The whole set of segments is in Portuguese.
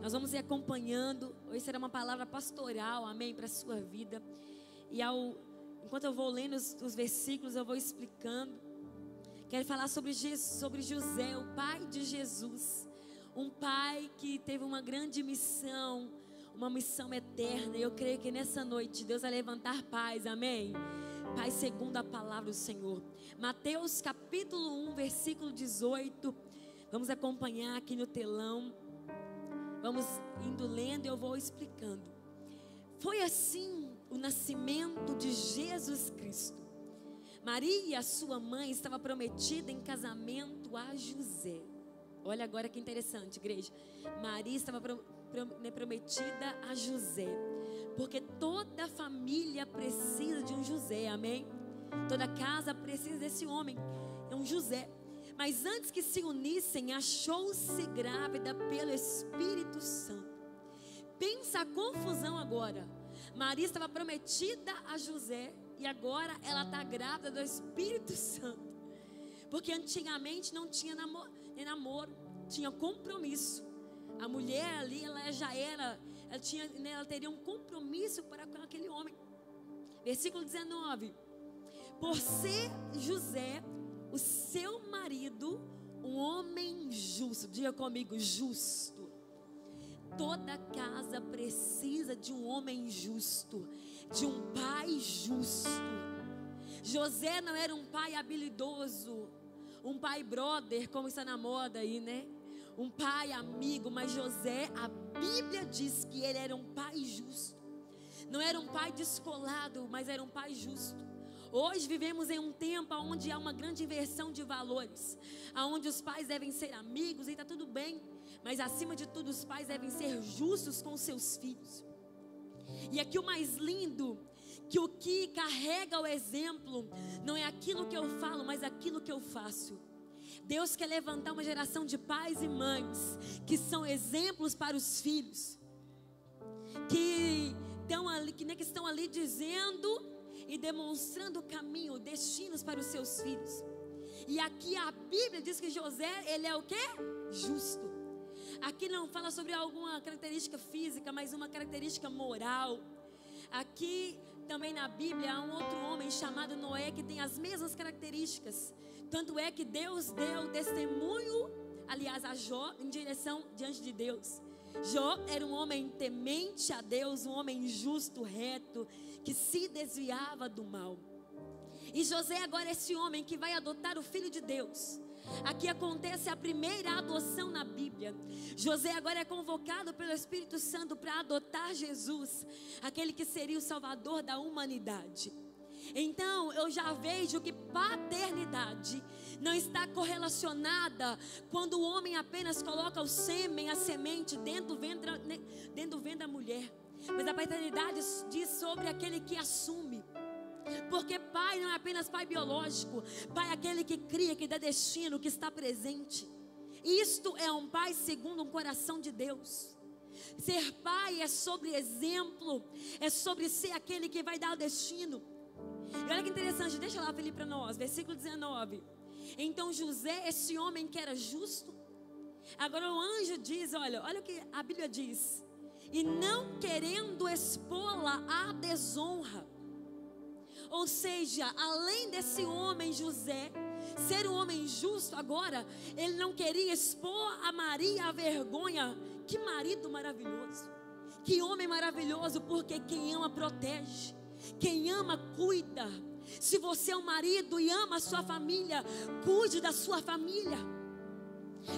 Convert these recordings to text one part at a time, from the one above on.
Nós vamos ir acompanhando. Hoje será uma palavra pastoral, amém, para a sua vida. E enquanto eu vou lendo os versículos, eu vou explicando. Quero falar sobre José, o pai de Jesus. Um pai que teve uma grande missão, uma missão eterna. Eu creio que nessa noite Deus vai levantar pais, amém? Pai, segundo a palavra do Senhor. Mateus capítulo 1, versículo 18. Vamos acompanhar aqui no telão. Vamos indo lendo e eu vou explicando. Foi assim o nascimento de Jesus Cristo. Maria, sua mãe, estava prometida em casamento a José. Olha agora que interessante, igreja. Maria estava prometida a José. Porque toda família precisa de um José, amém? Toda casa precisa desse homem, é um José. Mas antes que se unissem, achou-se grávida pelo Espírito Santo. Pensa a confusão agora. Maria estava prometida a José e agora ela está grávida do Espírito Santo. Porque antigamente não tinha namoro, tinha compromisso. A mulher ali, ela teria um compromisso para com aquele homem. Versículo 19. Por ser José, o seu marido, um homem justo. Diga comigo, justo. Toda casa precisa de um homem justo, de um pai justo. José não era um pai habilidoso, um pai brother, como está na moda aí, né? Um pai amigo, mas José, a Bíblia diz que ele era um pai justo. Não era um pai descolado, mas era um pai justo. Hoje vivemos em um tempo onde há uma grande inversão de valores, onde os pais devem ser amigos e está tudo bem, mas acima de tudo os pais devem ser justos com seus filhos. E aqui o mais lindo, que o que carrega o exemplo não é aquilo que eu falo, mas aquilo que eu faço. Deus quer levantar uma geração de pais e mães que são exemplos para os filhos, que estão ali dizendo e demonstrando o caminho, destinos para os seus filhos. E aqui a Bíblia diz que José, ele é o quê? Justo. Aqui não fala sobre alguma característica física, mas uma característica moral. Aqui também na Bíblia há um outro homem chamado Noé que tem as mesmas características. Tanto é que Deus deu testemunho, aliás, a Jó em direção diante de Deus. Jó era um homem temente a Deus, um homem justo, reto, que se desviava do mal. E José agora é esse homem que vai adotar o Filho de Deus. Aqui acontece a primeira adoção na Bíblia. José agora é convocado pelo Espírito Santo para adotar Jesus, aquele que seria o Salvador da humanidade. Então eu já vejo que paternidade não está correlacionada quando o homem apenas coloca o sêmen, a semente dentro do ventre da mulher. Mas a paternidade diz sobre aquele que assume. Porque pai não é apenas pai biológico. Pai é aquele que cria, que dá destino, que está presente. Isto é um pai segundo um coração de Deus. Ser pai é sobre exemplo, é sobre ser aquele que vai dar o destino. E olha que interessante, deixa lá Felipe para nós, versículo 19. Então José, esse homem que era justo, agora o anjo diz, olha o que a Bíblia diz. E não querendo expô-la à desonra. Ou seja, além desse homem José ser um homem justo, agora ele não queria expor a Maria à vergonha. Que marido maravilhoso, que homem maravilhoso, porque quem ama protege, quem ama cuida. Se você é um marido e ama a sua família, cuide da sua família.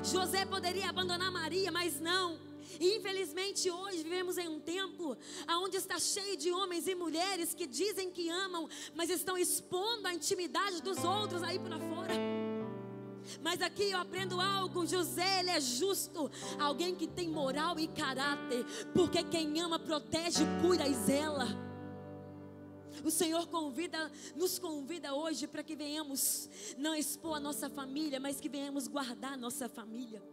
José poderia abandonar Maria, mas não. E infelizmente hoje vivemos em um tempo onde está cheio de homens e mulheres que dizem que amam, mas estão expondo a intimidade dos outros aí para fora. Mas aqui eu aprendo algo. José, ele é justo, alguém que tem moral e caráter, porque quem ama protege, cuida e zela. O Senhor nos convida hoje para que venhamos não expor a nossa família, mas que venhamos guardar a nossa família.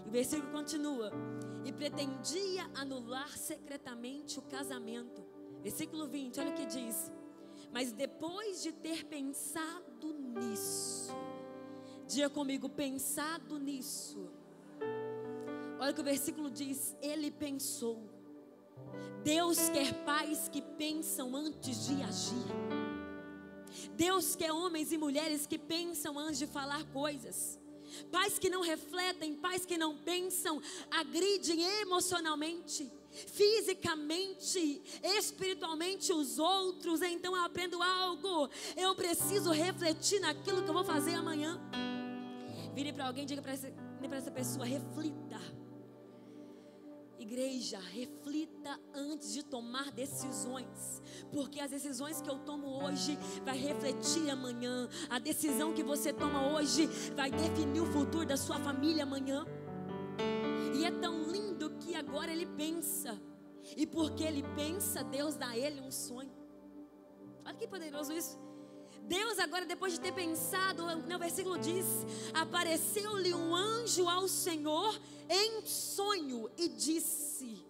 O versículo continua: e pretendia anular secretamente o casamento. Versículo 20, olha o que diz: mas depois de ter pensado nisso, diga comigo, pensado nisso. Olha o que o versículo diz: ele pensou. Deus quer pais que pensam antes de agir. Deus quer homens e mulheres que pensam antes de falar coisas. Pais que não refletem, pais que não pensam, agridem emocionalmente, fisicamente, espiritualmente os outros. Então eu aprendo algo: eu preciso refletir naquilo que eu vou fazer amanhã. Vire para alguém, diga para essa pessoa: reflita. Igreja, reflita antes de tomar decisões, porque as decisões que eu tomo hoje vai refletir amanhã. A decisão que você toma hoje vai definir o futuro da sua família amanhã. E é tão lindo que agora ele pensa, e porque ele pensa, Deus dá a ele um sonho. Olha que poderoso isso. Deus agora, depois de ter pensado, no versículo diz: apareceu-lhe um anjo ao Senhor em sonho e disse.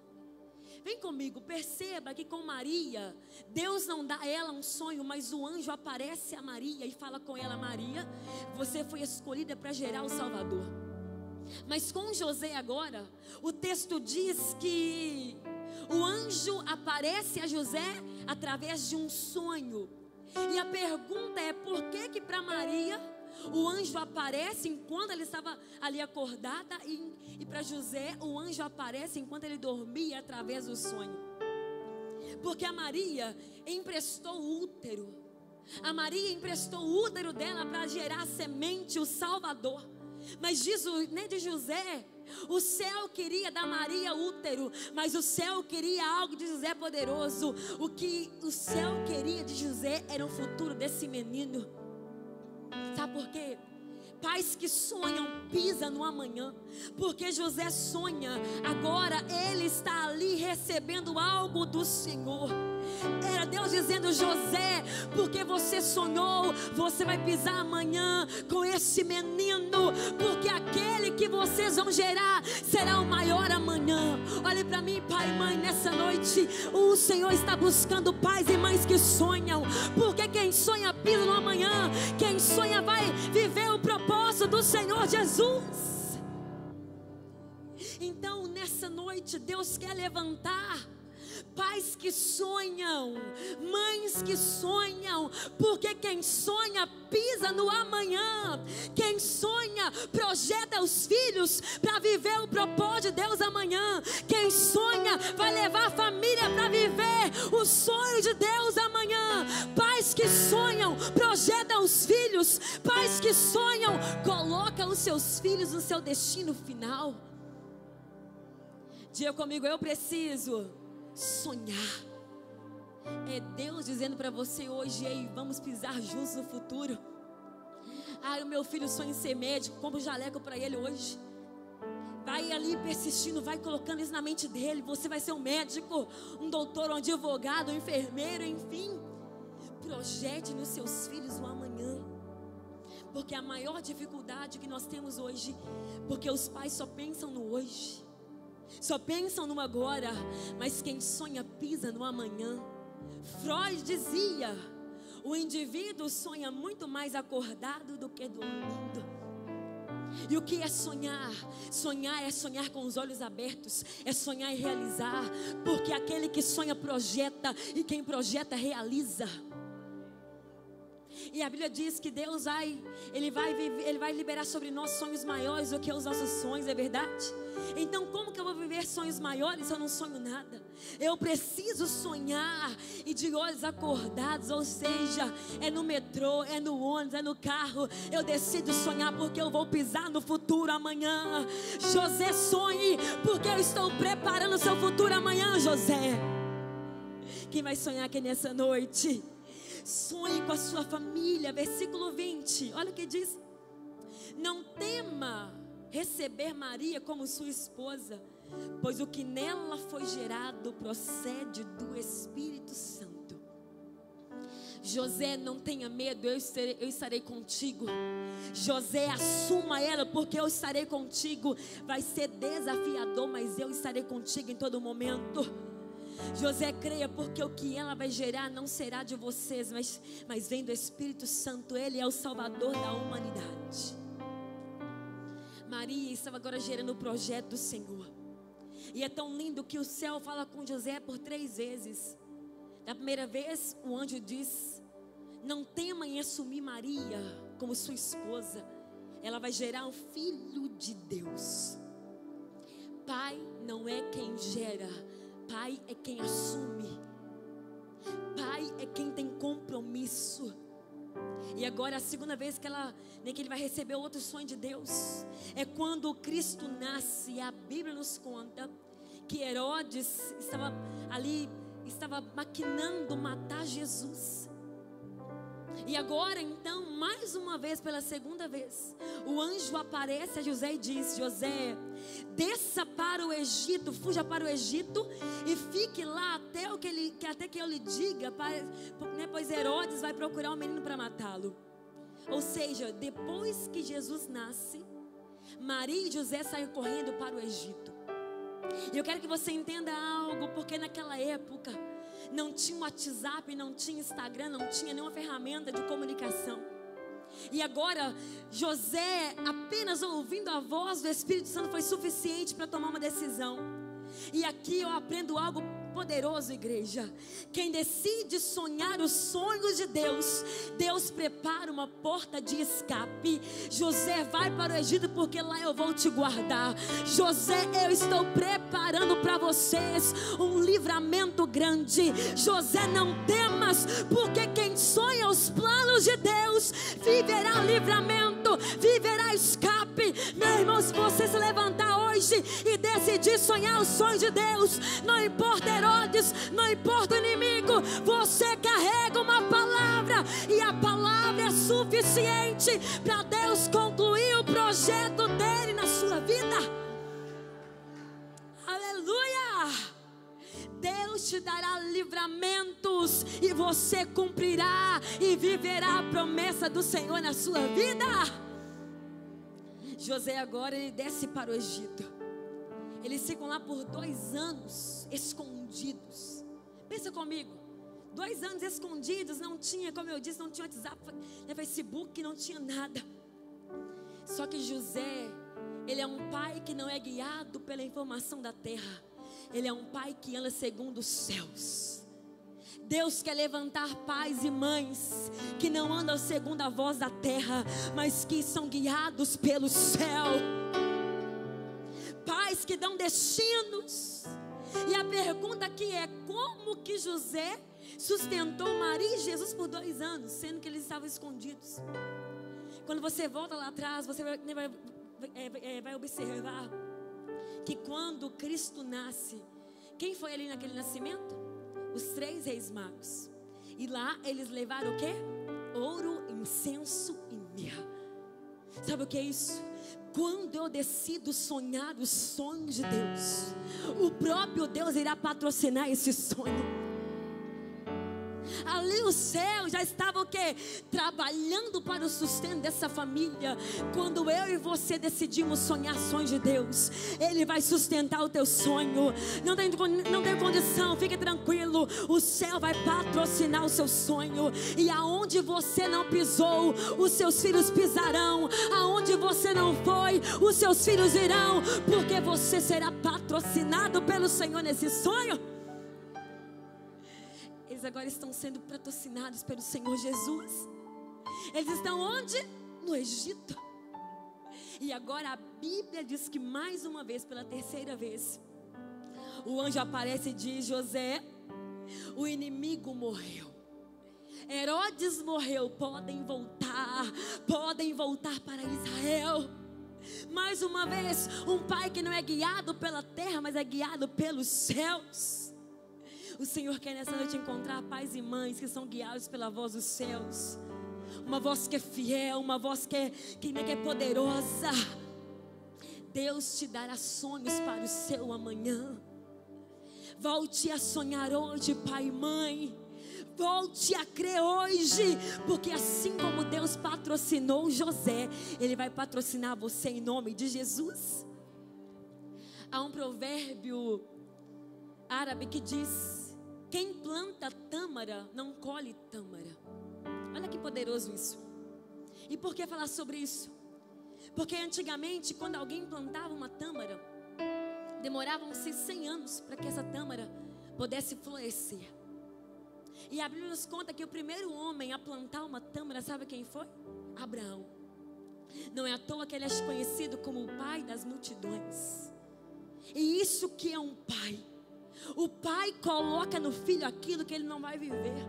Vem comigo, perceba que com Maria, Deus não dá a ela um sonho, mas o anjo aparece a Maria e fala com ela: Maria, você foi escolhida para gerar o Salvador. Mas com José agora, o texto diz que o anjo aparece a José através de um sonho. E a pergunta é: por que para Maria o anjo aparece enquanto ela estava ali acordada, e para José o anjo aparece enquanto ele dormia através do sonho? Porque a Maria emprestou o útero. A Maria emprestou o útero dela para gerar a semente, o Salvador. Mas de José, o céu queria da Maria útero, mas o céu queria algo de José poderoso. O que o céu queria de José era o futuro desse menino. Sabe por quê? Pais que sonham pisam no amanhã. Porque José sonha, agora ele está ali recebendo algo do Senhor. Era Deus dizendo: José, porque você sonhou, você vai pisar amanhã com esse menino, porque aquele que vocês vão gerar será o maior amanhã. Olhe para mim, pai e mãe, nessa noite o Senhor está buscando pais e mães que sonham, porque quem sonha pisa no amanhã. Quem sonha vai viver o propósito do Senhor Jesus. Então nessa noite Deus quer levantar pais que sonham, mães que sonham, porque quem sonha pisa no amanhã. Quem sonha projeta os filhos para viver o propósito de Deus amanhã. Quem sonha vai levar a família para viver o sonho de Deus amanhã. Pais que sonham projetam os filhos. Pais que sonham colocam os seus filhos no seu destino final. Diga comigo: eu preciso sonhar. É Deus dizendo para você hoje: ei, vamos pisar juntos no futuro. O meu filho sonha em ser médico, compra um jaleco para ele hoje. Vai ali persistindo, vai colocando isso na mente dele. Você vai ser um médico, um doutor, um advogado, um enfermeiro, enfim. Projete nos seus filhos o amanhã. Porque a maior dificuldade que nós temos hoje, porque os pais só pensam no hoje, só pensam no agora, mas quem sonha pisa no amanhã. Freud dizia: o indivíduo sonha muito mais acordado do que dormindo. E o que é sonhar? Sonhar é sonhar com os olhos abertos, é sonhar e realizar, porque aquele que sonha projeta, e quem projeta realiza. E a Bíblia diz que Deus Ele vai liberar sobre nós sonhos maiores do que os nossos sonhos, é verdade? Então como que eu vou viver sonhos maiores se eu não sonho nada? Eu preciso sonhar e de olhos acordados, ou seja, é no metrô, é no ônibus, é no carro. Eu decido sonhar porque eu vou pisar no futuro amanhã. José, sonhe, porque eu estou preparando o seu futuro amanhã, José. Quem vai sonhar aqui nessa noite? Sonhe com a sua família. Versículo 20, olha o que diz: não tema receber Maria como sua esposa, pois o que nela foi gerado procede do Espírito Santo. José, não tenha medo, eu estarei contigo. José, assuma ela, porque eu estarei contigo. Vai ser desafiador, mas eu estarei contigo em todo momento. José, creia, porque o que ela vai gerar não será de vocês, mas vem do Espírito Santo. Ele é o Salvador da humanidade. Maria estava agora gerando o projeto do Senhor. E é tão lindo que o céu fala com José por 3 vezes. Na primeira vez, o anjo diz: não tema em assumir Maria como sua esposa. Ela vai gerar um filho de Deus. Pai não é quem gera, pai é quem assume. Pai é quem tem compromisso. E agora a segunda vez que ele vai receber outro sonho de Deus é quando o Cristo nasce. E a Bíblia nos conta que Herodes estava maquinando matar Jesus. E agora então, mais uma vez, pela segunda vez, o anjo aparece a José e diz: José, desça para o Egito, fuja para o Egito e fique lá até que eu lhe diga, pois Herodes vai procurar o menino para matá-lo. Ou seja, depois que Jesus nasce, Maria e José saem correndo para o Egito. E eu quero que você entenda algo, porque naquela época não tinha WhatsApp, não tinha Instagram, não tinha nenhuma ferramenta de comunicação. E agora José, apenas ouvindo a voz do Espírito Santo, foi suficiente para tomar uma decisão. E aqui eu aprendo algo poderoso, igreja. Quem decide sonhar os sonhos de Deus, Deus prepara uma porta de escape. José, vai para o Egito, porque lá eu vou te guardar. José, eu estou preparando para vocês um livramento grande. José, não temas, porque quem sonha os planos de Deus viverá livramento, viverá escape. Meu irmão, se você se levantar hoje e decidir sonhar os sonhos de Deus, não importa Herodes, não importa o inimigo, você carrega uma palavra, e a palavra é suficiente para Deus concluir o projeto dele na sua vida. Aleluia! Deus te dará livramentos e você cumprirá e viverá a promessa do Senhor na sua vida. José agora ele desce para o Egito. Eles ficam lá por 2 anos escondidos. Pensa comigo, 2 anos escondidos, não tinha, como eu disse, não tinha WhatsApp, Facebook, não tinha nada. Só que José, ele é um pai que não é guiado pela informação da terra. Ele é um pai que anda segundo os céus. Deus quer levantar pais e mães que não andam segundo a voz da terra, mas que são guiados pelo céu. Pais que dão destinos. E a pergunta aqui é: como que José sustentou Maria e Jesus por 2 anos, sendo que eles estavam escondidos? Quando você volta lá atrás, você vai observar que quando Cristo nasce, quem foi ali naquele nascimento? Os 3 reis magos. E lá eles levaram o quê? Ouro, incenso e mirra. Sabe o que é isso? Quando eu decido sonhar os sonhos de Deus, o próprio Deus irá patrocinar esse sonho. Ali o céu já estava o quê? Trabalhando para o sustento dessa família. Quando eu e você decidimos sonhar sonhos de Deus, Ele vai sustentar o teu sonho. Não tem condição, fique tranquilo. O céu vai patrocinar o seu sonho. E aonde você não pisou, os seus filhos pisarão. Aonde você não foi, os seus filhos irão. Porque você será patrocinado pelo Senhor nesse sonho. Eles agora estão sendo patrocinados pelo Senhor Jesus. Eles estão onde? No Egito. E agora a Bíblia diz que mais uma vez, pela 3ª vez, o anjo aparece e diz: José, o inimigo morreu. Herodes morreu, podem voltar para Israel. Mais uma vez, um pai que não é guiado pela terra, mas é guiado pelos céus. O Senhor quer nessa noite encontrar pais e mães que são guiados pela voz dos céus. Uma voz que é fiel, uma voz que é poderosa. Deus te dará sonhos para o seu amanhã. Volte a sonhar hoje, pai e mãe. Volte a crer hoje, porque assim como Deus patrocinou José, Ele vai patrocinar você em nome de Jesus. Há um provérbio árabe que diz: quem planta tâmara não colhe tâmara. Olha que poderoso isso. E por que falar sobre isso? Porque antigamente, quando alguém plantava uma tâmara, demoravam-se 100 anos para que essa tâmara pudesse florescer. E a Bíblia nos conta que o primeiro homem a plantar uma tâmara, sabe quem foi? Abraão. Não é à toa que ele é conhecido como o pai das multidões. E isso que é um pai. O pai coloca no filho aquilo que ele não vai viver.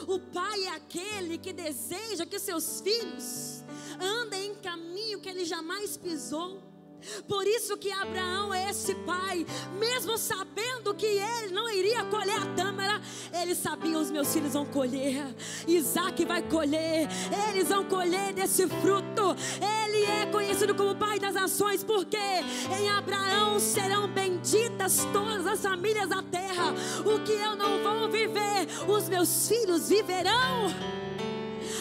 O pai é aquele que deseja que seus filhos andem em caminho que ele jamais pisou. Por isso que Abraão é esse pai, mesmo sabendo que ele não iria colher a tâmara, ele sabia: os meus filhos vão colher, Isaac vai colher, eles vão colher desse fruto. Ele é conhecido como o pai das nações, porque em Abraão serão benditas todas as famílias da terra. O que eu não vou viver, os meus filhos viverão.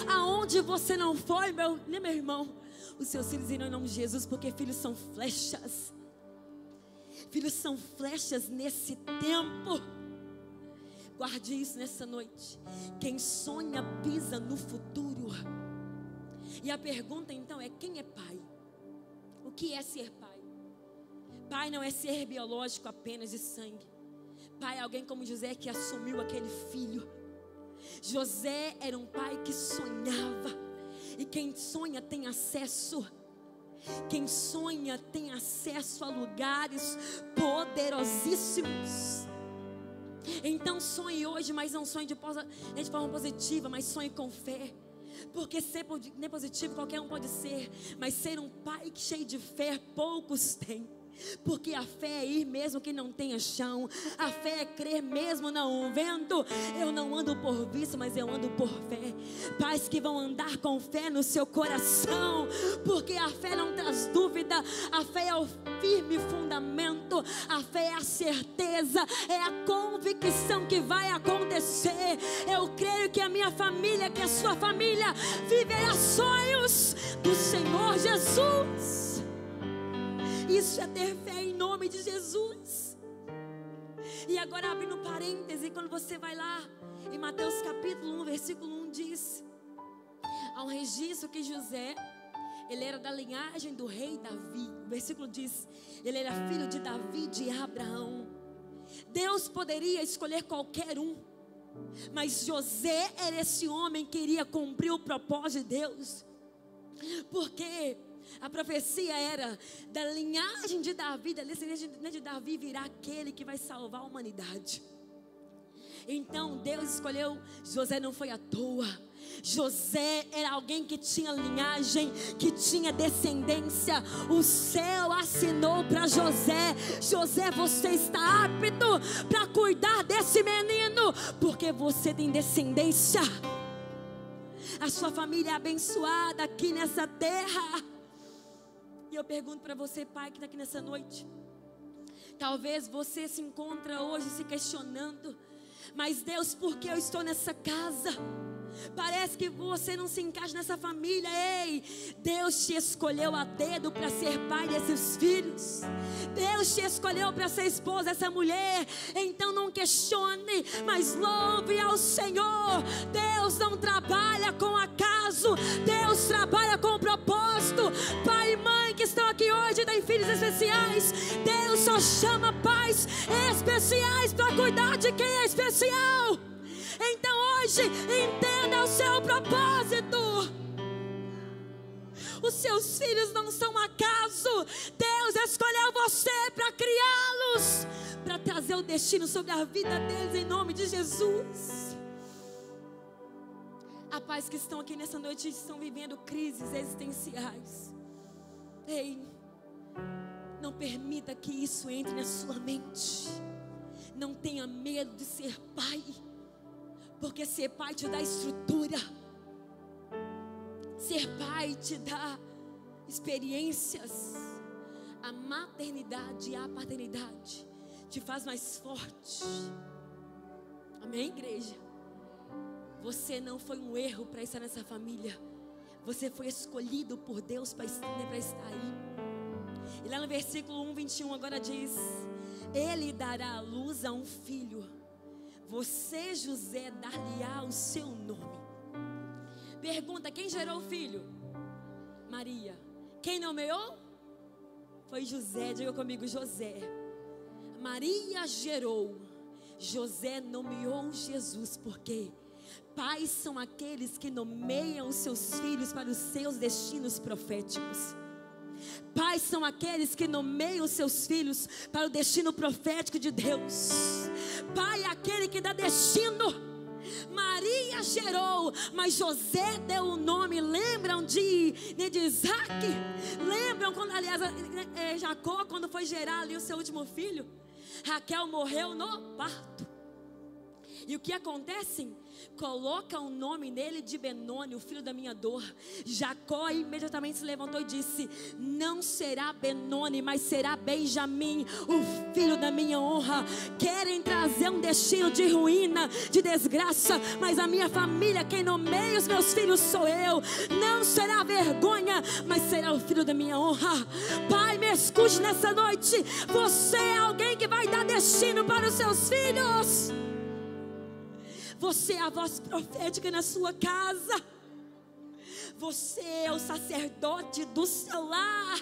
Aonde você não foi, meu irmão, os seus filhos irão em nome de Jesus, porque filhos são flechas. Filhos são flechas nesse tempo. Guarde isso nessa noite. Quem sonha pisa no futuro. E a pergunta então é: quem é pai? O que é ser pai? Pai não é ser biológico apenas de sangue. Pai é alguém como José, que assumiu aquele filho. José era um pai que sonhava. E quem sonha tem acesso. Quem sonha tem acesso a lugares poderosíssimos. Então sonhe hoje, mas não sonhe de forma positiva, mas sonhe com fé. Porque ser positivo qualquer um pode ser, mas ser um pai cheio de fé poucos têm. Porque a fé é ir mesmo que não tenha chão. A fé é crer mesmo não vendo. Eu não ando por vista, mas eu ando por fé. Pais que vão andar com fé no seu coração, porque a fé não traz dúvida. A fé é o firme fundamento. A fé é a certeza, é a convicção que vai acontecer. Eu creio que a minha família, que a sua família viverá sonhos do Senhor Jesus. Isso é ter fé em nome de Jesus. E agora, abrindo parêntese, quando você vai lá em Mateus capítulo 1, versículo 1 diz: há um registro que José, ele era da linhagem do rei Davi. O versículo diz: ele era filho de Davi, de Abraão. Deus poderia escolher qualquer um, mas José era esse homem que iria cumprir o propósito de Deus. Porque a profecia era: da linhagem de Davi, da descendência de Davi virá aquele que vai salvar a humanidade. Então Deus escolheu José, não foi à toa. José era alguém que tinha linhagem, que tinha descendência. O céu assinou para José: José, você está apto para cuidar desse menino, porque você tem descendência. A sua família é abençoada aqui nessa terra. E eu pergunto para você, pai, que está aqui nessa noite. Talvez você se encontra hoje se questionando: mas Deus, por que eu estou nessa casa? Parece que você não se encaixa nessa família. Ei, Deus te escolheu a dedo para ser pai desses filhos. Deus te escolheu para ser esposa dessa mulher. Então não questione, mas louve ao Senhor. Deus não trabalha com acaso, Deus trabalha com propósito. Pai e mãe que estão aqui hoje, tem filhos especiais, Deus só chama pais especiais para cuidar de quem é especial. Então hoje, entenda o seu propósito. Os seus filhos não são acaso. Deus escolheu você para criá-los, para trazer o destino sobre a vida deles, em nome de Jesus. Há pais que estão aqui nessa noite e estão vivendo crises existenciais. Ei, não permita que isso entre na sua mente. Não tenha medo de ser pai, porque ser pai te dá estrutura. Ser pai te dá experiências. A maternidade e a paternidade te faz mais forte. Amém, igreja? Você não foi um erro para estar nessa família. Você foi escolhido por Deus para estar aí. E lá no versículo 1:21 agora diz: ele dará à luz a um filho. Você, José, dar-lhe-á o seu nome. Pergunta: quem gerou o filho? Maria. Quem nomeou? Foi José. Diga comigo, José. Maria gerou, José nomeou Jesus. Por quê? Pais são aqueles que nomeiam os seus filhos para os seus destinos proféticos. Pais são aqueles que nomeiam os seus filhos para o destino profético de Deus. Pai é aquele que dá destino. Maria gerou, mas José deu o nome. Lembram de Isaac? Lembram quando, aliás, Jacó, quando foi gerar ali o seu último filho? Raquel morreu no parto. E o que acontece? Coloca o nome nele de Benoni, o filho da minha dor. Jacó imediatamente se levantou e disse: não será Benoni, mas será Benjamim, o filho da minha honra. Querem trazer um destino de ruína, de desgraça, mas a minha família, quem nomeia os meus filhos sou eu. Não será vergonha, mas será o filho da minha honra. Pai, me escute nessa noite. Você é alguém que vai dar destino para os seus filhos. Você é a voz profética na sua casa. Você é o sacerdote do seu lar.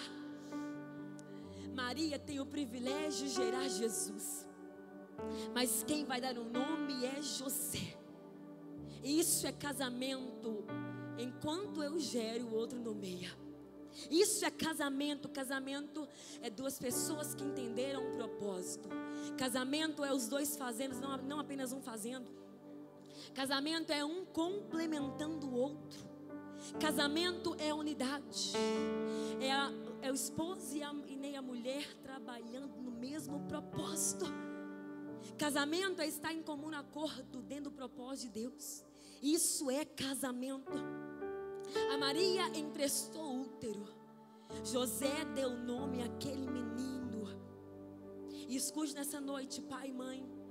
Maria tem o privilégio de gerar Jesus, mas quem vai dar o nome é José. Isso é casamento. Enquanto eu gero, o outro nomeia. Isso é casamento. Casamento é duas pessoas que entenderam um propósito. Casamento é os dois fazendo, não apenas um fazendo. Casamento é um complementando o outro. Casamento é unidade. É o esposo e nem a mulher trabalhando no mesmo propósito. Casamento é estar em comum acordo dentro do propósito de Deus. Isso é casamento. A Maria emprestou o útero. José deu nome àquele menino. E escute nessa noite, pai e mãe.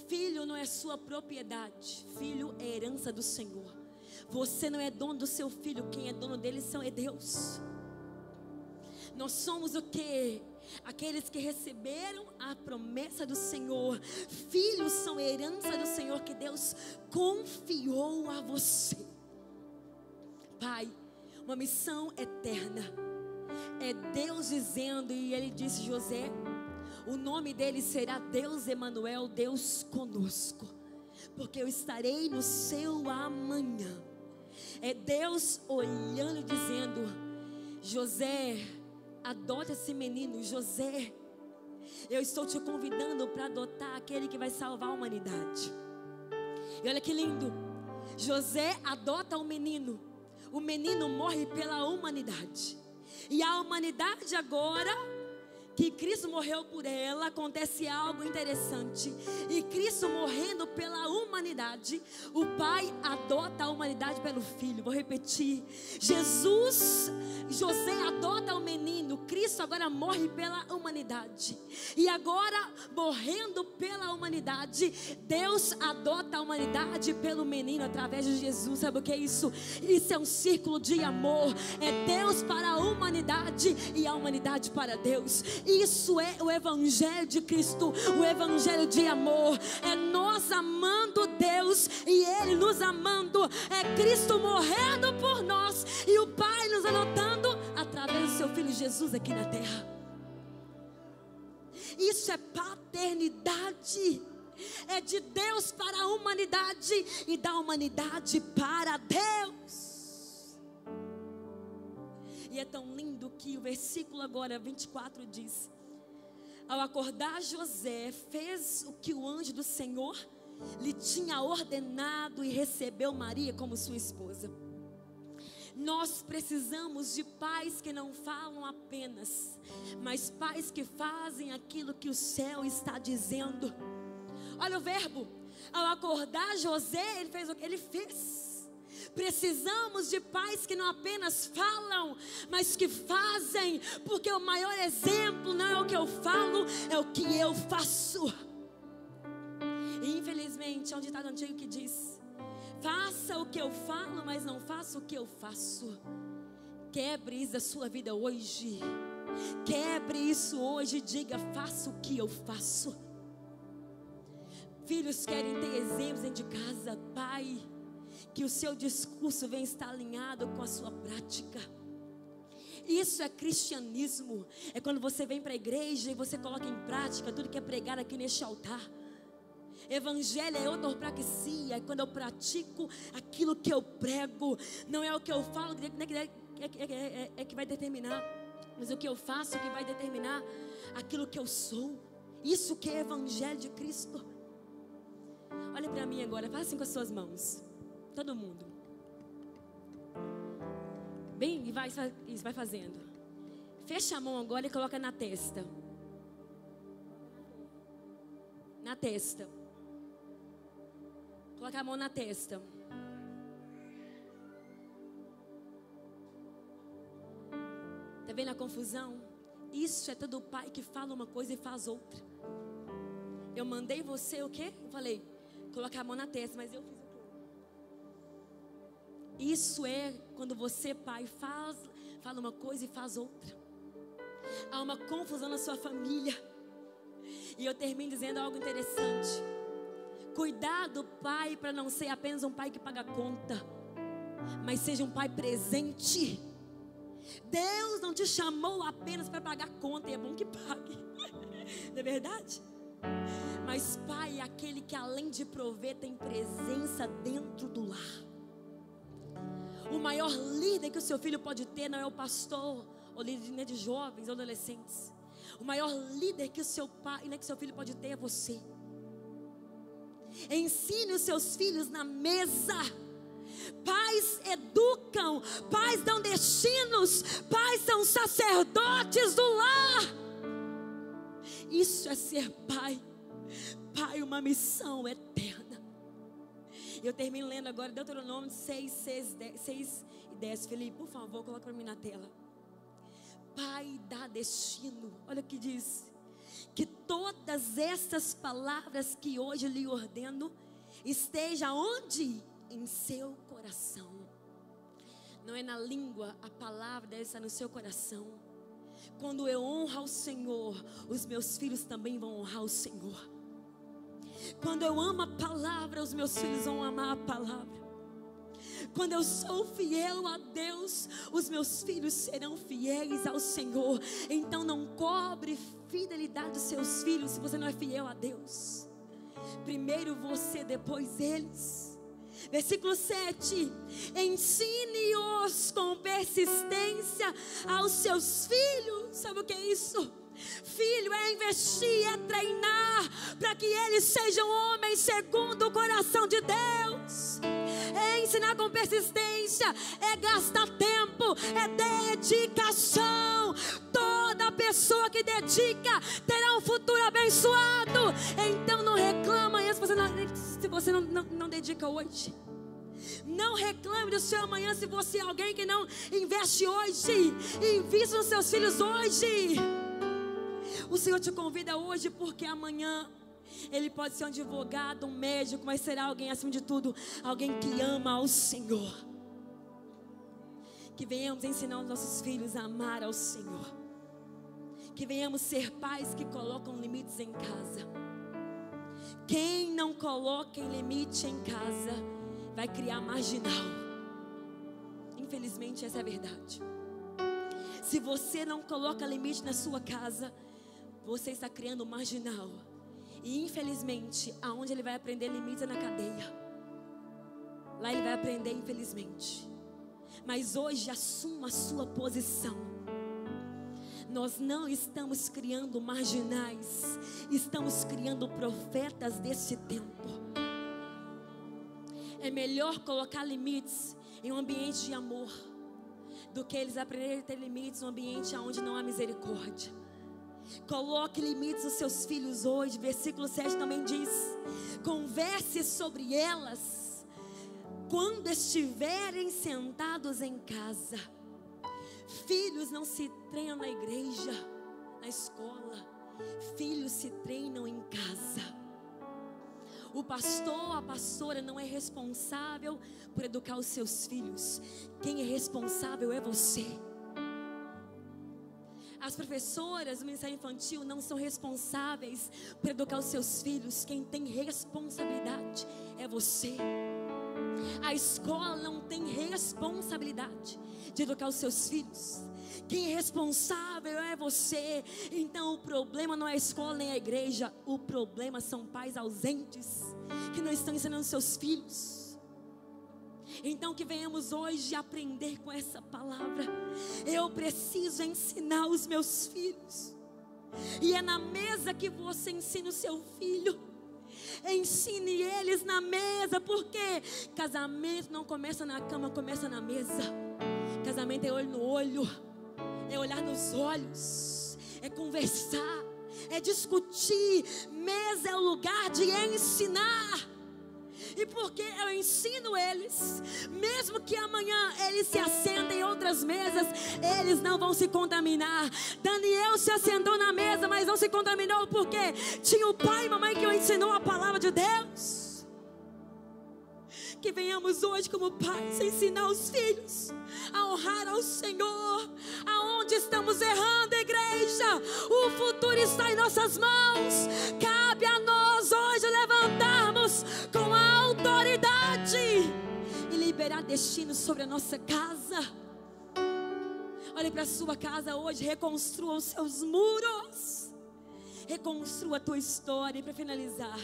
Filho não é sua propriedade. Filho é herança do Senhor. Você não é dono do seu filho. Quem é dono dele é Deus. Nós somos o quê? Aqueles que receberam a promessa do Senhor. Filhos são herança do Senhor que Deus confiou a você. Pai, uma missão eterna. É Deus dizendo, e Ele disse: José, o nome dele será Deus Emanuel, Deus conosco, porque eu estarei no seu amanhã. É Deus olhando e dizendo: José, adota esse menino. José, eu estou te convidando para adotar aquele que vai salvar a humanidade. E olha que lindo, José adota o menino morre pela humanidade. E a humanidade agora, que Cristo morreu por ela, acontece algo interessante. E Cristo morrendo pela humanidade, o Pai adota a humanidade pelo Filho. Vou repetir: José adota o menino. Cristo agora morre pela humanidade. E agora, morrendo pela humanidade, Deus adota a humanidade pelo menino através de Jesus. Sabe o que é isso? Isso é um círculo de amor. É Deus para a humanidade e a humanidade para Deus. Isso é o evangelho de Cristo, o evangelho de amor. É nós amando Deus e Ele nos amando. É Cristo morrendo por nós e o Pai nos adotando através do seu Filho Jesus aqui na terra. Isso é paternidade. É de Deus para a humanidade e da humanidade para Deus. E é tão lindo que o versículo agora 24 diz: ao acordar, José fez o que o anjo do Senhor lhe tinha ordenado e recebeu Maria como sua esposa. Nós precisamos de pais que não falam apenas, mas pais que fazem aquilo que o céu está dizendo. Olha o verbo: ao acordar José, ele fez o que ele fez. Precisamos de pais que não apenas falam, mas que fazem, porque o maior exemplo não é o que eu falo, é o que eu faço. E infelizmente há um ditado antigo que diz: faça o que eu falo, mas não faça o que eu faço. Quebre isso da sua vida hoje. Quebre isso hoje e diga: faça o que eu faço. Filhos querem ter exemplos dentro de casa. Pai, que o seu discurso venha estar alinhado com a sua prática. Isso é cristianismo. É quando você vem para a igreja e você coloca em prática tudo que é pregado aqui neste altar. Evangelho é ortopraxia, é quando eu pratico aquilo que eu prego. Não é o que eu falo que vai determinar, mas o que eu faço que vai determinar aquilo que eu sou. Isso que é evangelho de Cristo. Olha para mim agora, faça assim com as suas mãos. Todo mundo. Bem, e vai fazendo. Fecha a mão agora e coloca na testa. Na testa. Coloca a mão na testa. Tá vendo a confusão? Isso é todo pai que fala uma coisa e faz outra. Eu mandei você o quê? Eu falei, colocar a mão na testa, mas eu fiz o quê? Isso é quando você, pai, fala uma coisa e faz outra. Há uma confusão na sua família. E eu termino dizendo algo interessante. Cuidado, pai, para não ser apenas um pai que paga conta, mas seja um pai presente. Deus não te chamou apenas para pagar conta, e é bom que pague, não é verdade? Mas pai é aquele que além de prover tem presença dentro do lar. O maior líder que o seu filho pode ter não é o pastor, ou líder de jovens ou adolescentes. O maior líder que o seu pai, que seu filho pode ter é você. Ensine os seus filhos na mesa. Pais educam, pais dão destinos, pais são sacerdotes do lar. Isso é ser pai. Pai, uma missão eterna. Eu termino lendo agora Deuteronômio 6 e 10. Felipe, por favor, coloca para mim na tela. Pai dá destino. Olha o que diz. Que todas essas palavras que hoje lhe ordeno esteja onde? Em seu coração. Não é na língua, a palavra deve estar no seu coração. Quando eu honro ao Senhor, os meus filhos também vão honrar o Senhor. Quando eu amo a palavra, os meus filhos vão amar a palavra. Quando eu sou fiel a Deus, os meus filhos serão fiéis ao Senhor. Então não cobre fidelidade dos seus filhos se você não é fiel a Deus. Primeiro você, depois eles. Versículo 7. Ensine-os com persistência aos seus filhos. Sabe o que é isso? Filho é investir, é treinar para que eles sejam homens segundo o coração de Deus. É ensinar com persistência, é gastar tempo, é dedicação. Toda pessoa que dedica terá um futuro abençoado. Então não reclama se você não dedica hoje. Não reclame do seu amanhã se você é alguém que não investe hoje. Invista nos seus filhos hoje. O Senhor te convida hoje porque amanhã ele pode ser um advogado, um médico, mas será alguém acima de tudo, alguém que ama ao Senhor. Que venhamos ensinar os nossos filhos a amar ao Senhor. Que venhamos ser pais que colocam limites em casa. Quem não coloca limite em casa vai criar marginal. Infelizmente essa é a verdade. Se você não coloca limite na sua casa, você está criando marginal. E infelizmente, aonde ele vai aprender limites é na cadeia. Lá ele vai aprender, infelizmente. Mas hoje assuma a sua posição. Nós não estamos criando marginais, estamos criando profetas desse tempo. É melhor colocar limites em um ambiente de amor do que eles aprenderem a ter limites em um ambiente onde não há misericórdia. Coloque limites aos seus filhos hoje. Versículo 7 também diz: converse sobre elas quando estiverem sentados em casa. Filhos não se treinam na igreja, na escola. Filhos se treinam em casa. O pastor, a pastora não é responsável por educar os seus filhos. Quem é responsável é você. As professoras do Ministério Infantil não são responsáveis por educar os seus filhos. Quem tem responsabilidade é você. A escola não tem responsabilidade de educar os seus filhos. Quem é responsável é você. Então o problema não é a escola nem a igreja. O problema são pais ausentes que não estão ensinando seus filhos. Então que venhamos hoje aprender com essa palavra. Eu preciso ensinar os meus filhos. E é na mesa que você ensina o seu filho. Ensine eles na mesa, porque casamento não começa na cama, começa na mesa. Casamento é olho no olho, é olhar nos olhos, é conversar, é discutir. Mesa é o lugar de ensinar. E porque eu ensino eles, mesmo que amanhã eles se assentem em outras mesas, eles não vão se contaminar. Daniel se assentou na mesa, mas não se contaminou, porque tinha o pai e mamãe que o ensinou a palavra de Deus. Que venhamos hoje como pais ensinar os filhos a honrar ao Senhor. Aonde estamos errando, igreja? O futuro está em nossas mãos. Cabe a nós hoje levantarmos com a autoridade e liberar destino sobre a nossa casa. Olhe para a sua casa hoje, reconstrua os seus muros, reconstrua a tua história. E para finalizar,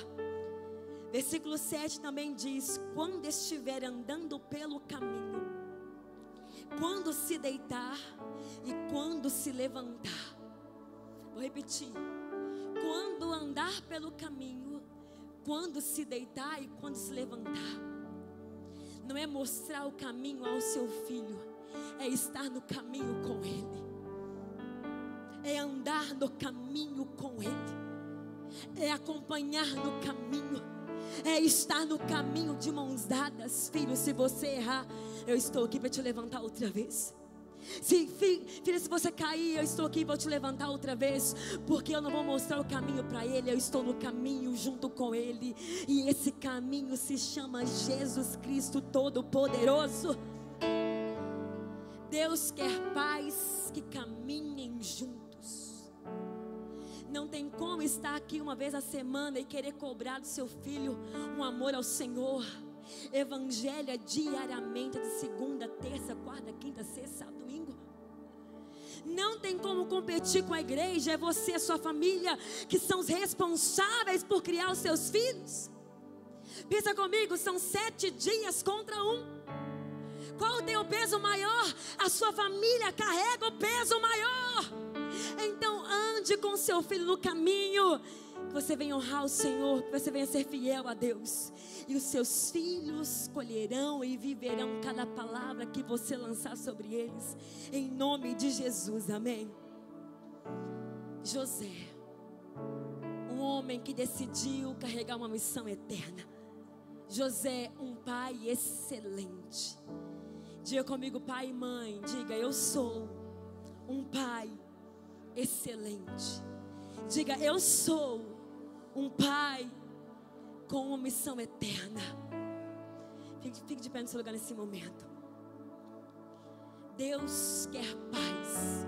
versículo 7 também diz: quando estiver andando pelo caminho, quando se deitar e quando se levantar. Vou repetir: quando andar pelo caminho, quando se deitar e quando se levantar. Não é mostrar o caminho ao seu filho, é estar no caminho com ele, é andar no caminho com ele, é acompanhar no caminho, é estar no caminho de mãos dadas. Filho, se você errar, eu estou aqui para te levantar outra vez. Filha, se você cair, eu estou aqui para te levantar outra vez. Porque eu não vou mostrar o caminho para ele, eu estou no caminho junto com ele. E esse caminho se chama Jesus Cristo Todo-Poderoso. Deus quer pais que caminhem juntos. Não tem como estar aqui uma vez a semana e querer cobrar do seu filho um amor ao Senhor. Evangelho é diariamente, de segunda, terça, quarta, quinta, sexta, sábado, domingo. Não tem como competir com a igreja. É você e a sua família que são os responsáveis por criar os seus filhos. Pensa comigo, são 7 dias contra 1. Qual tem o peso maior? A sua família carrega o peso maior. Então ande com seu filho no caminho, que você venha honrar o Senhor, que você venha ser fiel a Deus. E os seus filhos colherão e viverão cada palavra que você lançar sobre eles, em nome de Jesus, amém. José, um homem que decidiu carregar uma missão eterna. José, um pai excelente. Diga comigo, pai e mãe, diga: eu sou um pai excelente. Diga: eu sou um pai com uma missão eterna. Fique de pé no seu lugar nesse momento. Deus quer pais.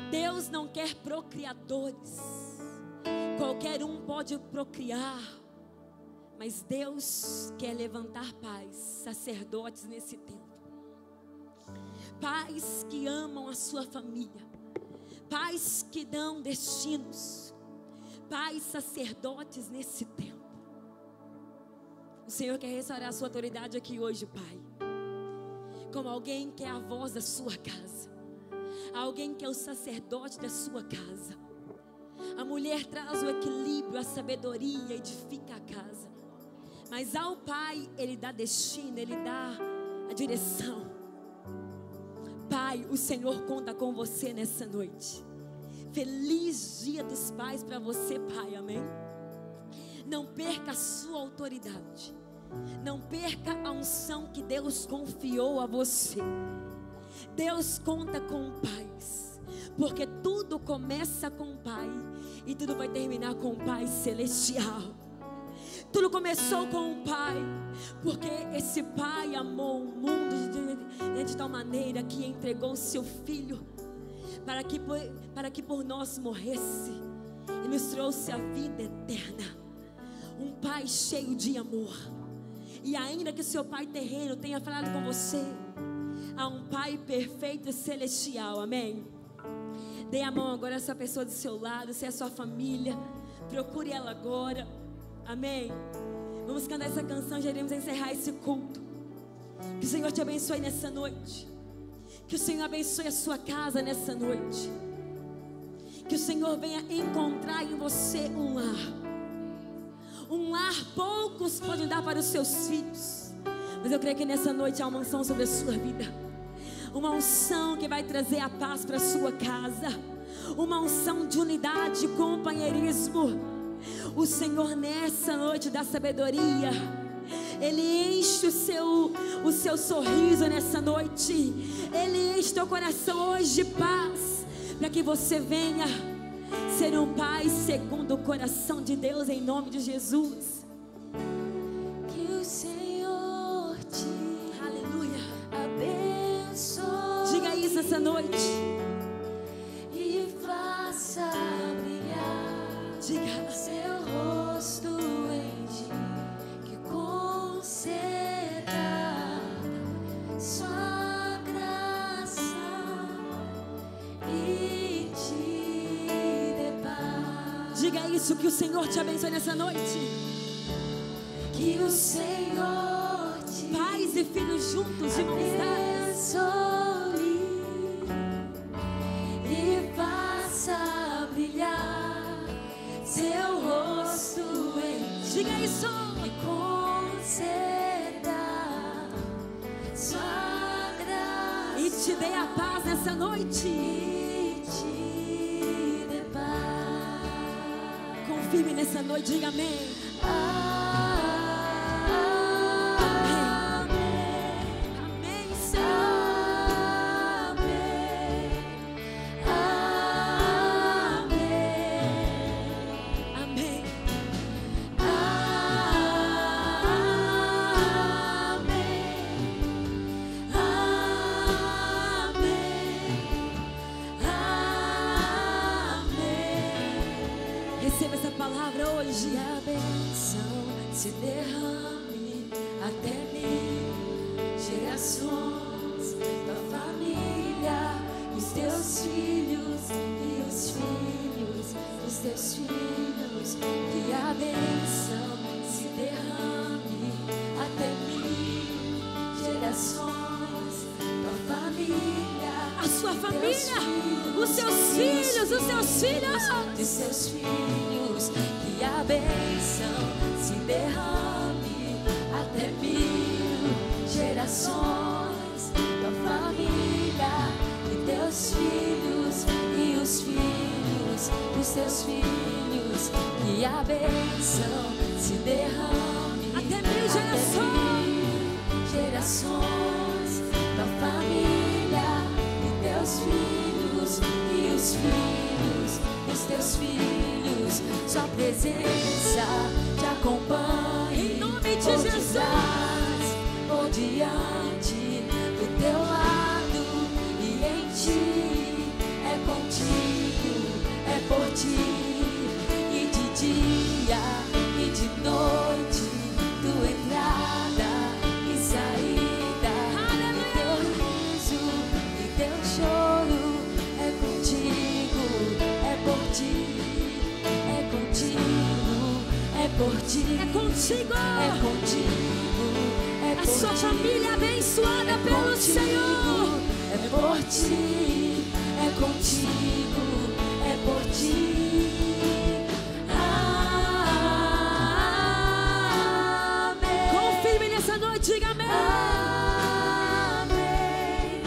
Deus não quer procriadores. Qualquer um pode procriar, mas Deus quer levantar pais, sacerdotes nesse tempo. Pais que amam a sua família, pais que dão destinos, pais sacerdotes nesse tempo. O Senhor quer restaurar a sua autoridade aqui hoje, Pai. Como alguém que é a voz da sua casa, alguém que é o sacerdote da sua casa. A mulher traz o equilíbrio, a sabedoria, edifica a casa. Mas ao pai, ele dá destino, ele dá a direção. Pai, o Senhor conta com você nessa noite. Feliz dia dos pais para você, pai, amém? Não perca a sua autoridade. Não perca a unção que Deus confiou a você. Deus conta com pais, porque tudo começa com o Pai e tudo vai terminar com o Pai celestial. Tudo começou com o Pai, porque esse Pai amou o mundo de tal maneira que entregou o seu Filho para que por nós morresse e nos trouxe a vida eterna. Um Pai cheio de amor. E ainda que o seu pai terreno tenha falado com você, há um Pai perfeito e celestial, amém? Dê a mão agora a essa pessoa do seu lado, se é a sua família, procure ela agora, amém? Vamos cantar essa canção, já iremos encerrar esse culto. Que o Senhor te abençoe nessa noite, que o Senhor abençoe a sua casa nessa noite, que o Senhor venha encontrar em você um lar. Um lar poucos podem dar para os seus filhos, mas eu creio que nessa noite há uma unção sobre a sua vida. Uma unção que vai trazer a paz para a sua casa. Uma unção de unidade e companheirismo. O Senhor nessa noite dá sabedoria. Ele enche o seu sorriso nessa noite. Ele enche teu coração hoje de paz, para que você venha ser um pai segundo o coração de Deus, em nome de Jesus. Que o Senhor te, aleluia, abençoe. Diga isso essa noite e faça brilhar, diga, seu rosto em ti, que conceda sua graça e te dê paz. diga isso, que o Senhor te abençoe nessa noite. Que o Senhor te, Pais e filhos juntos de mãos dadas, abençoe e faça brilhar seu rosto em ti, diga isso, e conceda sua graça e te dê a paz nessa noite. e te dê paz. Confirme nessa noite, diga amém. Amém, Senhor. Amém. Receba essa palavra hoje. Que a bênção se derrame até mim, gerações da família, os teus filhos e os filhos dos teus filhos. Que a bênção se derrame até mim, gerações da família, A sua família, filhos, os seus filhos, os seus filhos. de seus filhos. Que a bênção se derrame até 1000 gerações da família, e teus filhos e os filhos dos teus filhos. Que a bênção se derrame Até 1000 gerações. 1000 gerações da família, e teus filhos e os filhos dos teus filhos. Sua presença te acompanhe Em nome de por Jesus. detrás, por diante, do teu lado e em ti. É contigo, é por ti, e de dia e de noite, tua entrada e saída, e teu riso e teu choro. É contigo, é por ti, é contigo, é por ti, É contigo. é contigo, é A por sua ti. família abençoada É pelo contigo, Senhor. é por ti, é contigo, é por ti. Amém. Confirme nessa noite, diga amém. Amém.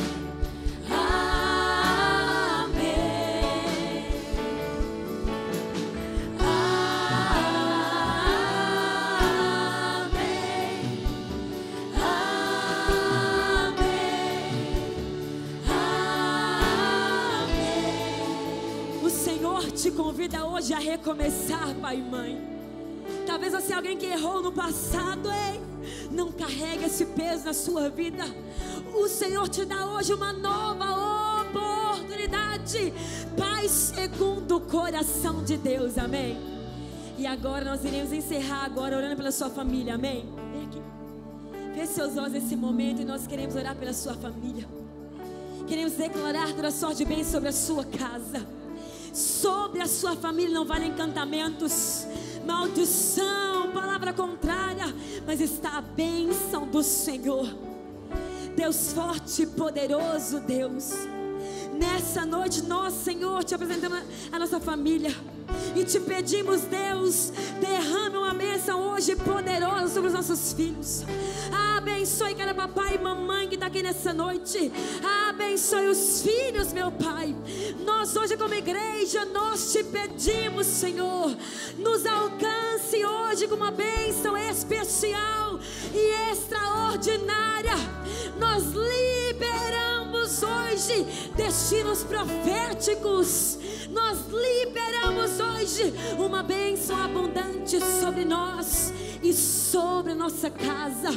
Amém. O Senhor te convida hoje a recomeçar, pai e mãe. Talvez você é alguém que errou no passado, ei. Não carregue esse peso na sua vida. O Senhor te dá hoje uma nova oportunidade. Pai, segundo o coração de Deus, amém. E agora nós iremos encerrar agora orando pela sua família, amém. Vem aqui. Feche seus olhos nesse momento e nós queremos orar pela sua família. Queremos declarar toda sorte de bem sobre a sua casa. Sobre a sua família não vale encantamentos, maldição, palavra contrária, mas está a bênção do Senhor. Deus forte e poderoso, Deus. Nessa noite nós, Senhor, te apresentamos a nossa família e te pedimos, Deus, derrame uma bênção hoje poderosa sobre os nossos filhos. Abençoe cada papai e mamãe que está aqui nessa noite. Abençoe os filhos, meu Pai. Nós hoje como igreja, nós te pedimos, Senhor, nos alcance hoje com uma bênção especial e extraordinária. Nós liberamos hoje destinos proféticos. Nós liberamos hoje uma bênção abundante sobre nós e sobre a nossa casa.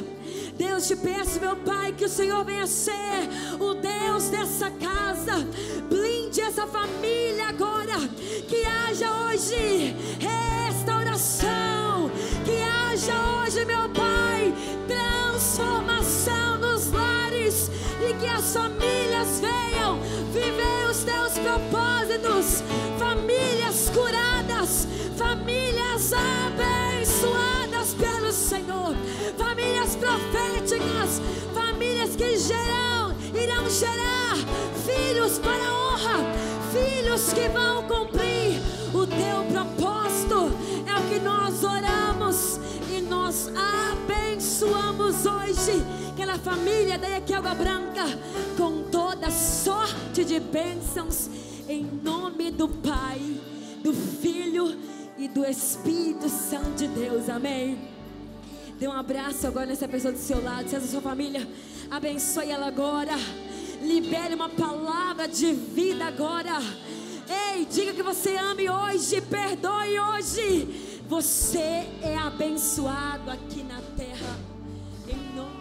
Deus, te peço, meu Pai, que o Senhor venha ser o Deus dessa casa. Blinde essa família agora. Que haja hoje restauração. Que haja hoje, meu Pai, transformação nos lares. E que as famílias venham viver os teus propósitos. Famílias curadas, famílias abençoadas pelo Senhor, famílias proféticas, famílias que irão gerar filhos para a honra, filhos que vão cumprir o teu propósito. É o que nós oramos e nós abençoamos hoje aquela família da Equelga Branca com toda sorte de bênçãos, em nome do Pai, do Filho e do Espírito Santo de Deus, amém. Dê um abraço agora nessa pessoa do seu lado, se essa sua família, abençoe ela agora, libere uma palavra de vida agora. Ei, diga que você ame hoje, perdoe hoje. Você é abençoado aqui na terra, em nome.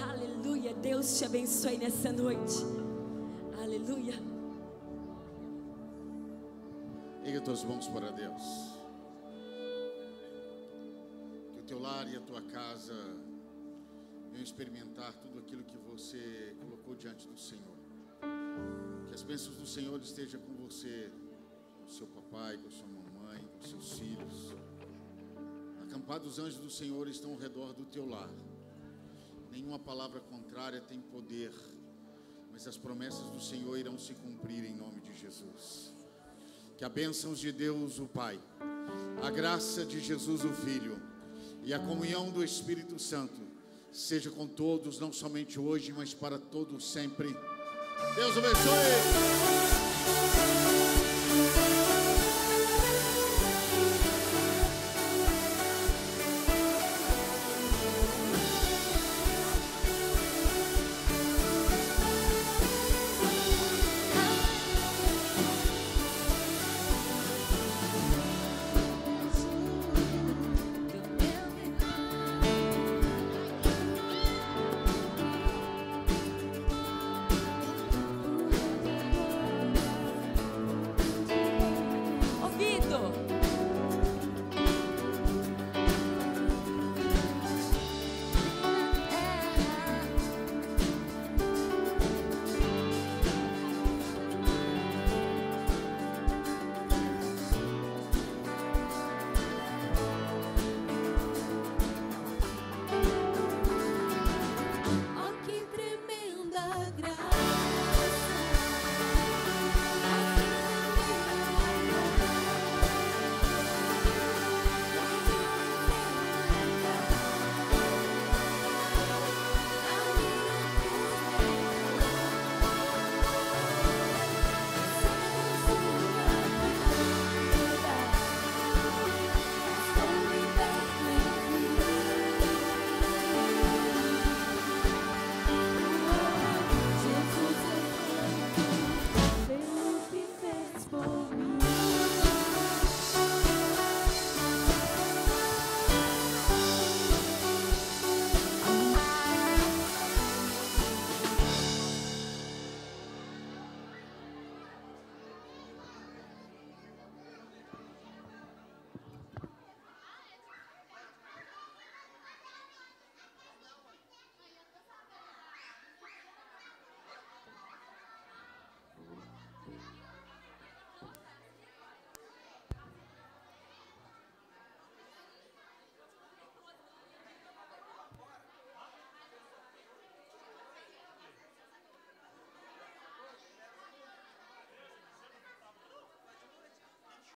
Aleluia, Deus te abençoe nessa noite. Aleluia. Erga tuas mãos para Deus. Que o teu lar e a tua casa venham experimentar tudo aquilo que você colocou diante do Senhor. Que as bênçãos do Senhor estejam com você, com o seu papai, com a sua mamãe, com os seus filhos. Acampados os anjos do Senhor estão ao redor do teu lar. Nenhuma palavra contrária tem poder, mas as promessas do Senhor irão se cumprir em nome de Jesus. Que a bênção de Deus o Pai, a graça de Jesus o Filho e a comunhão do Espírito Santo seja com todos, não somente hoje, mas para todos sempre. Deus abençoe.